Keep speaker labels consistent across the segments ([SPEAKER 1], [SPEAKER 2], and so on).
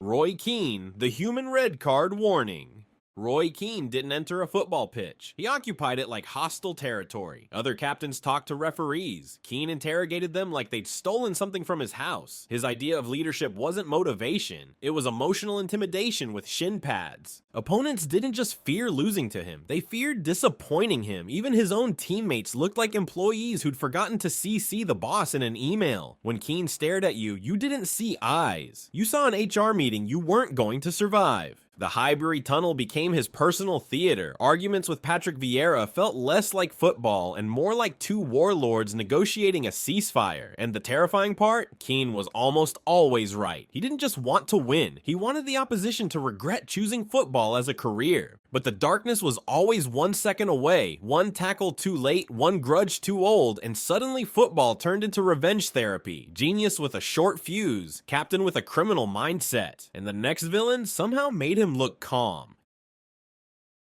[SPEAKER 1] Roy Keane, the human red card warning. Roy Keane didn't enter a football pitch. He occupied it like hostile territory. Other captains talked to referees. Keane interrogated them like they'd stolen something from his house. His idea of leadership wasn't motivation. It was emotional intimidation with shin pads. Opponents didn't just fear losing to him. They feared disappointing him. Even his own teammates looked like employees who'd forgotten to CC the boss in an email. When Keane stared at you, you didn't see eyes. You saw an HR meeting you weren't going to survive. The Highbury tunnel became his personal theater. Arguments with Patrick Vieira felt less like football and more like two warlords negotiating a ceasefire. And the terrifying part? Keane was almost always right. He didn't just want to win. He wanted the opposition to regret choosing football as a career. But the darkness was always 1 second away, one tackle too late, one grudge too old, and suddenly football turned into revenge therapy. Genius with a short fuse, captain with a criminal mindset. And the next villain somehow made him look calm.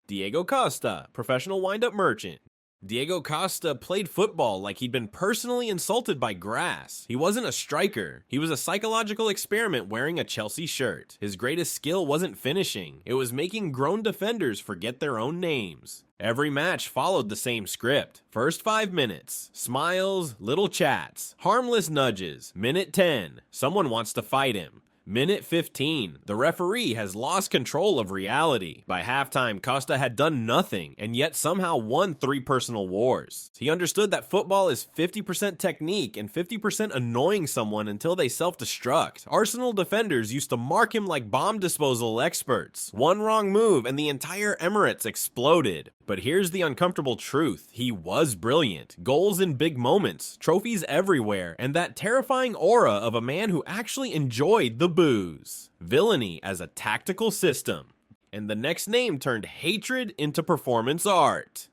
[SPEAKER 1] Diego Costa, professional wind-up merchant. Diego Costa played football like he'd been personally insulted by grass. He wasn't a striker. He was a psychological experiment wearing a Chelsea shirt. His greatest skill wasn't finishing. It was making grown defenders forget their own names. Every match followed the same script. First 5 minutes, smiles, little chats, harmless nudges. Minute 10, someone wants to fight him. Minute 15, the referee has lost control of reality. By halftime, Costa had done nothing, and yet somehow won 3 personal wars. He understood that football is 50% technique and 50% annoying someone until they self-destruct. Arsenal defenders used to mark him like bomb disposal experts. One wrong move and the entire Emirates exploded. But here's the uncomfortable truth. He was brilliant. Goals in big moments, trophies everywhere, and that terrifying aura of a man who actually enjoyed the booze. Villainy as a tactical system. And the next name turned hatred into performance art.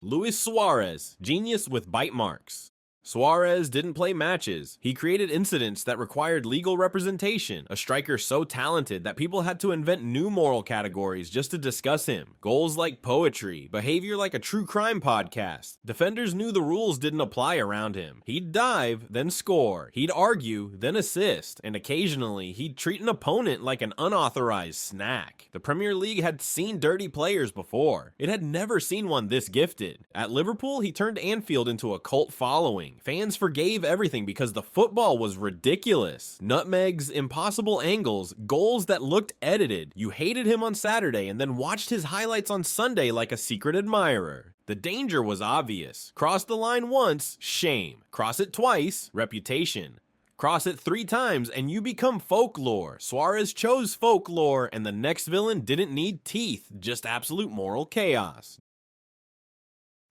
[SPEAKER 1] Luis Suarez, genius with bite marks. Suarez didn't play matches. He created incidents that required legal representation, a striker so talented that people had to invent new moral categories just to discuss him. Goals like poetry, behavior like a true crime podcast. Defenders knew the rules didn't apply around him. He'd dive, then score. He'd argue, then assist. And occasionally, he'd treat an opponent like an unauthorized snack. The Premier League had seen dirty players before. It had never seen one this gifted. At Liverpool, he turned Anfield into a cult following. Fans forgave everything because the football was ridiculous. Nutmegs, impossible angles, goals that looked edited. You hated him on Saturday and then watched his highlights on Sunday like a secret admirer. The danger was obvious. Cross the line once, shame. Cross it twice, reputation. Cross it 3 times and you become folklore. Suarez chose folklore and the next villain didn't need teeth, just absolute moral chaos.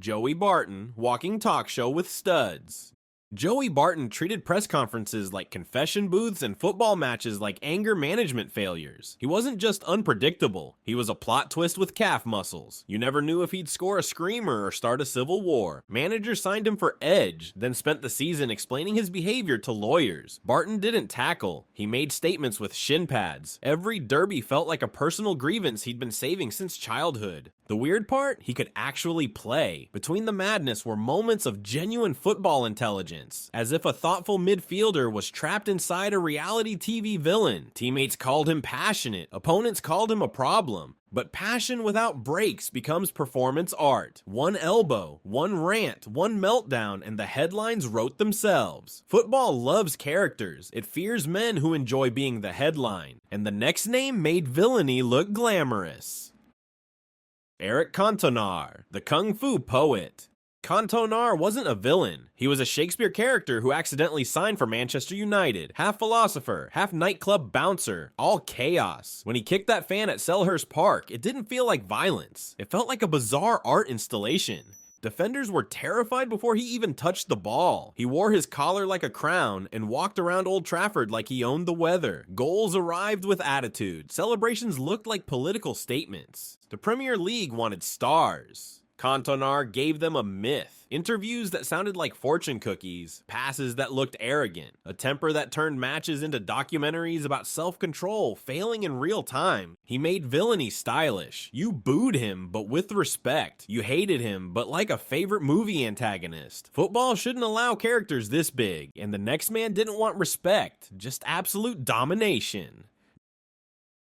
[SPEAKER 1] Joey Barton, walking talk show with studs. Joey Barton treated press conferences like confession booths and football matches like anger management failures. He wasn't just unpredictable, he was a plot twist with calf muscles. You never knew if he'd score a screamer or start a civil war. Managers signed him for edge, then spent the season explaining his behavior to lawyers. Barton didn't tackle, he made statements with shin pads. Every derby felt like a personal grievance he'd been saving since childhood. The weird part? He could actually play. Between the madness were moments of genuine football intelligence, as if a thoughtful midfielder was trapped inside a reality TV villain. Teammates called him passionate, opponents called him a problem. But passion without breaks becomes performance art. One elbow, one rant, one meltdown, and the headlines wrote themselves. Football loves characters. It fears men who enjoy being the headline. And the next name made villainy look glamorous. Eric Cantona, the Kung Fu poet. Cantona wasn't a villain. He was a Shakespeare character who accidentally signed for Manchester United. Half philosopher, half nightclub bouncer, all chaos. When he kicked that fan at Selhurst Park, it didn't feel like violence. It felt like a bizarre art installation. Defenders were terrified before he even touched the ball. He wore his collar like a crown and walked around Old Trafford like he owned the weather. Goals arrived with attitude. Celebrations looked like political statements. The Premier League wanted stars. Cantona gave them a myth. Interviews that sounded like fortune cookies, passes that looked arrogant, a temper that turned matches into documentaries about self-control, failing in real time. He made villainy stylish. You booed him, but with respect. You hated him, but like a favorite movie antagonist. Football shouldn't allow characters this big, and the next man didn't want respect, just absolute domination.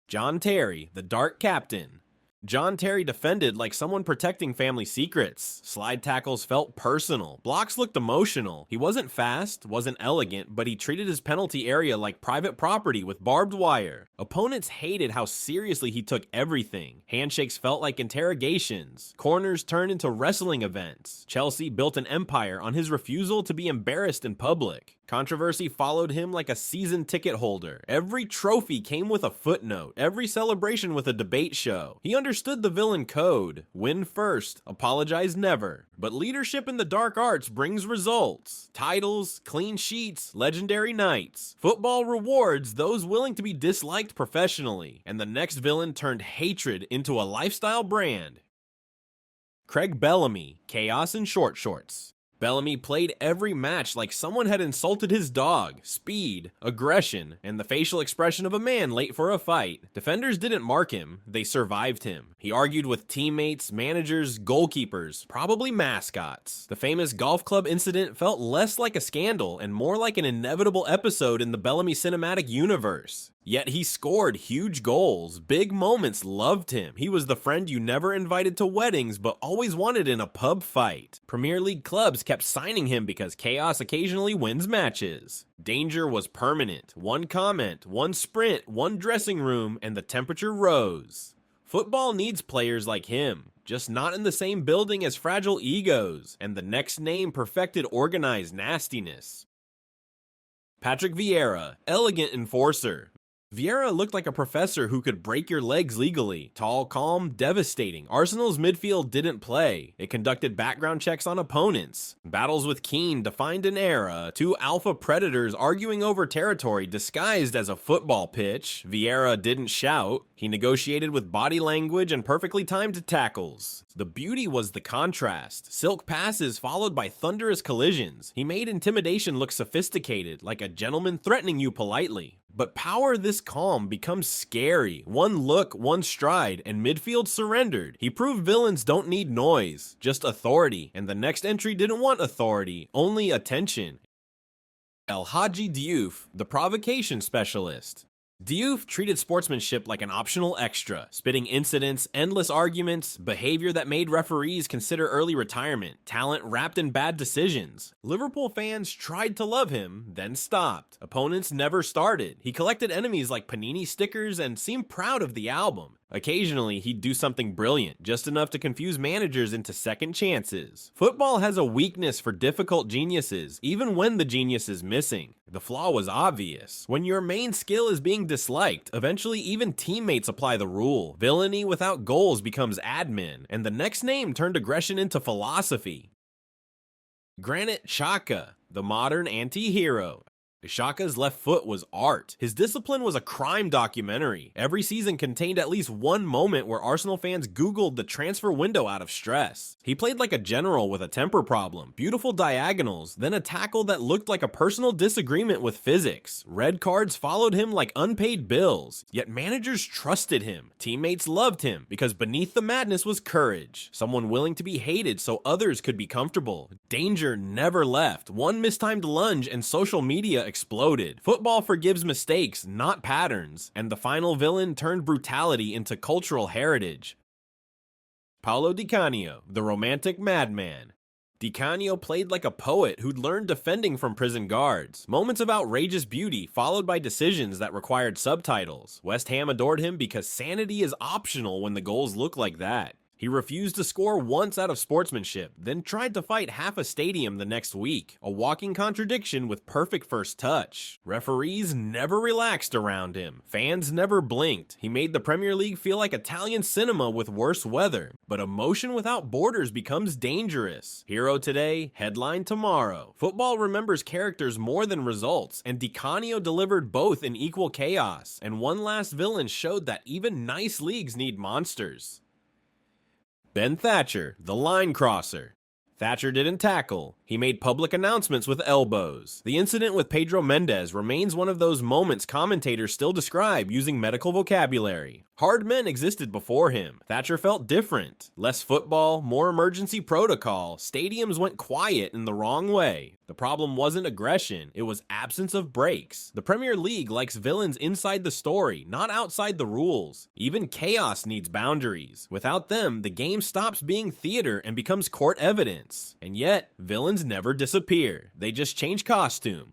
[SPEAKER 1] John Terry, the Dark Captain. John Terry defended like someone protecting family secrets. Slide tackles felt personal. Blocks looked emotional. He wasn't fast, wasn't elegant, but he treated his penalty area like private property with barbed wire. Opponents hated how seriously he took everything. Handshakes felt like interrogations. Corners turned into wrestling events. Chelsea built an empire on his refusal to be embarrassed in public. Controversy followed him like a season ticket holder. Every trophy came with a footnote, every celebration with a debate show. He understood the villain code. Win first, apologize never. But leadership in the dark arts brings results. Titles, clean sheets, legendary nights. Football rewards those willing to be disliked professionally. And the next villain turned hatred into a lifestyle brand. Craig Bellamy, Chaos in Short Shorts. Bellamy played every match like someone had insulted his dog, speed, aggression, and the facial expression of a man late for a fight. Defenders didn't mark him, they survived him. He argued with teammates, managers, goalkeepers, probably mascots. The famous golf club incident felt less like a scandal and more like an inevitable episode in the Bellamy cinematic universe. Yet he scored huge goals. Big moments loved him. He was the friend you never invited to weddings but always wanted in a pub fight. Premier League clubs kept signing him because chaos occasionally wins matches. Danger was permanent. One comment, one sprint, one dressing room, and the temperature rose. Football needs players like him, just not in the same building as fragile egos, and the next name perfected organized nastiness. Patrick Vieira, elegant enforcer. Vieira looked like a professor who could break your legs legally. Tall, calm, devastating. Arsenal's midfield didn't play. It conducted background checks on opponents. Battles with Keane defined an era. Two alpha predators arguing over territory disguised as a football pitch. Vieira didn't shout. He negotiated with body language and perfectly timed tackles. The beauty was the contrast. Silk passes followed by thunderous collisions. He made intimidation look sophisticated, like a gentleman threatening you politely. But power this calm becomes scary. One look, one stride, and midfield surrendered. He proved villains don't need noise, just authority, and the next entry didn't want authority, only attention. El Hadji Diouf, the provocation specialist. Diouf treated sportsmanship like an optional extra, spitting incidents, endless arguments, behavior that made referees consider early retirement, talent wrapped in bad decisions. Liverpool fans tried to love him, then stopped. Opponents never started. He collected enemies like Panini stickers and seemed proud of the album. Occasionally, he'd do something brilliant, just enough to confuse managers into second chances. Football has a weakness for difficult geniuses, even when the genius is missing. The flaw was obvious. When your main skill is being disliked, eventually even teammates apply the rule. Villainy without goals becomes admin, and the next name turned aggression into philosophy. Granit Xhaka, the modern anti-hero. Xhaka's left foot was art. His discipline was a crime documentary. Every season contained at least one moment where Arsenal fans Googled the transfer window out of stress. He played like a general with a temper problem, beautiful diagonals, then a tackle that looked like a personal disagreement with physics. Red cards followed him like unpaid bills. Yet managers trusted him. Teammates loved him because beneath the madness was courage. Someone willing to be hated so others could be comfortable. Danger never left. One mistimed lunge and social media exploded. Football forgives mistakes, not patterns, and the final villain turned brutality into cultural heritage. Paolo Di Canio, the romantic madman. Di Canio played like a poet who'd learned defending from prison guards. Moments of outrageous beauty followed by decisions that required subtitles. West Ham adored him because sanity is optional when the goals look like that. He refused to score once out of sportsmanship, then tried to fight half a stadium the next week, a walking contradiction with perfect first touch. Referees never relaxed around him. Fans never blinked. He made the Premier League feel like Italian cinema with worse weather. But emotion without borders becomes dangerous. Hero today, headline tomorrow. Football remembers characters more than results, and Di Canio delivered both in equal chaos. And one last villain showed that even nice leagues need monsters. Ben Thatcher, the line crosser. Thatcher didn't tackle. He made public announcements with elbows. The incident with Pedro Mendes remains one of those moments commentators still describe using medical vocabulary. Hard men existed before him. Thatcher felt different. Less football, more emergency protocol. Stadiums went quiet in the wrong way. The problem wasn't aggression, it was absence of breaks. The Premier League likes villains inside the story, not outside the rules. Even chaos needs boundaries. Without them, the game stops being theater and becomes court evidence. And yet, villains never disappear. They just change costume,